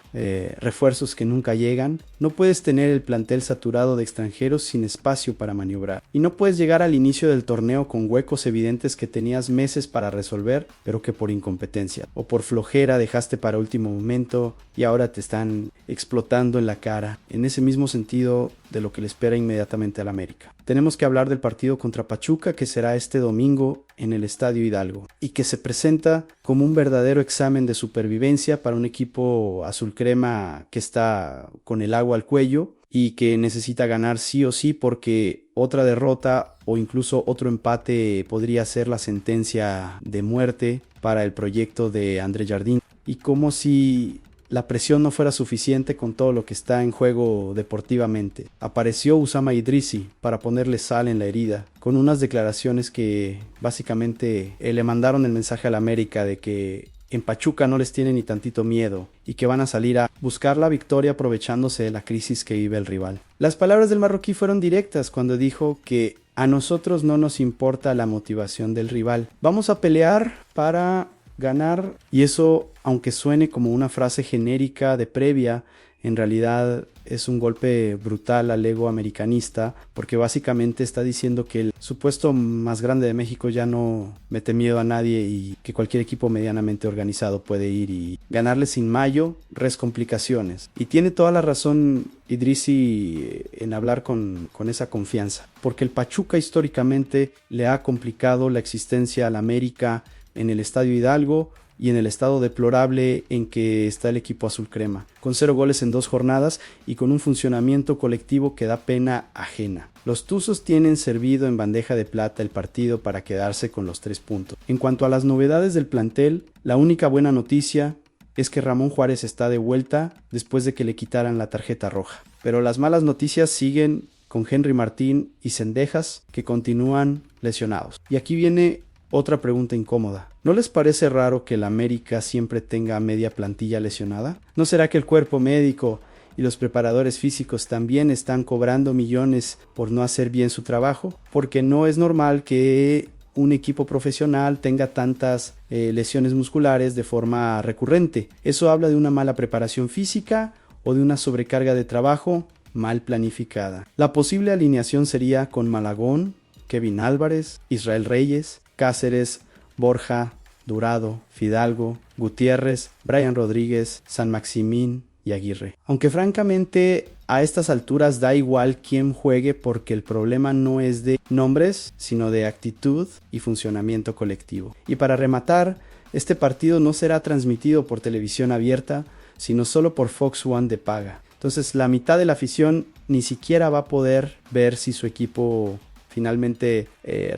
[SPEAKER 6] refuerzos que nunca llegan, no puedes tener el plantel saturado de extranjeros sin espacio para maniobrar, y no puedes llegar al inicio del torneo con huecos evidentes que tenías meses para resolver, pero que por incompetencia o por flojera dejaste para último momento y ahora te están explotando en la cara. En ese mismo sentido de lo que le espera inmediatamente al América. Tenemos que hablar del partido contra Pachuca, que será este domingo en el Estadio Hidalgo y que se presenta como un verdadero examen de supervivencia para un equipo azul crema que está con el agua al cuello y que necesita ganar sí o sí, porque otra derrota o incluso otro empate podría ser la sentencia de muerte para el proyecto de André Jardín. Y como si la presión no fuera suficiente con todo lo que está en juego deportivamente, apareció Usama Idrissi para ponerle sal en la herida, con unas declaraciones que básicamente le mandaron el mensaje a la América de que en Pachuca no les tiene ni tantito miedo y que van a salir a buscar la victoria aprovechándose de la crisis que vive el rival. Las palabras del marroquí fueron directas cuando dijo que a nosotros no nos importa la motivación del rival, vamos a pelear para ganar. Y eso, aunque suene como una frase genérica de previa, en realidad es un golpe brutal al ego americanista, porque básicamente está diciendo que el supuesto más grande de México ya no mete miedo a nadie y que cualquier equipo medianamente organizado puede ir y ganarle sin mayo, res complicaciones. Y tiene toda la razón Idrissi en hablar con esa confianza, porque el Pachuca históricamente le ha complicado la existencia al América en el Estadio Hidalgo y en el estado deplorable en que está el equipo azul crema, con 0 goles en 2 jornadas y con un funcionamiento colectivo que da pena ajena. Los tuzos tienen servido en bandeja de plata el partido para quedarse con los 3 puntos. En cuanto a las novedades del plantel, la única buena noticia es que Ramón Juárez está de vuelta después de que le quitaran la tarjeta roja. Pero las malas noticias siguen con Henry Martín y Cendejas, que continúan lesionados. Y aquí viene otra pregunta incómoda. ¿No les parece raro que el América siempre tenga media plantilla lesionada? ¿No será que el cuerpo médico y los preparadores físicos también están cobrando millones por no hacer bien su trabajo? Porque no es normal que un equipo profesional tenga tantas lesiones musculares de forma recurrente. Eso habla de una mala preparación física o de una sobrecarga de trabajo mal planificada. La posible alineación sería con Malagón, Kevin Álvarez, Israel Reyes, Cáceres, Borja, Durado, Fidalgo, Gutiérrez, Brian Rodríguez, San Maximín y Aguirre. Aunque francamente a estas alturas da igual quién juegue porque el problema no es de nombres, sino de actitud y funcionamiento colectivo. Y para rematar, este partido no será transmitido por televisión abierta, sino solo por Fox One de paga. Entonces la mitad de la afición ni siquiera va a poder ver si su equipo finalmente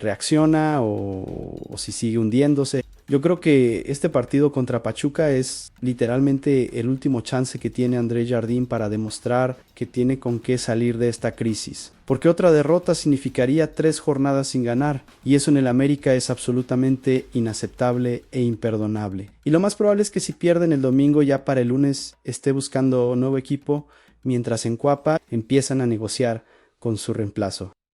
[SPEAKER 6] reacciona o si sigue hundiéndose. Yo creo que este partido contra Pachuca es literalmente el último chance que tiene André Jardín para demostrar que tiene con qué salir de esta crisis. Porque otra derrota significaría 3 jornadas sin ganar, y eso en el América es absolutamente inaceptable e imperdonable. Y lo más probable es que si pierden el domingo, ya para el lunes esté buscando nuevo equipo, mientras en Cuapa empiezan a negociar con su reemplazo.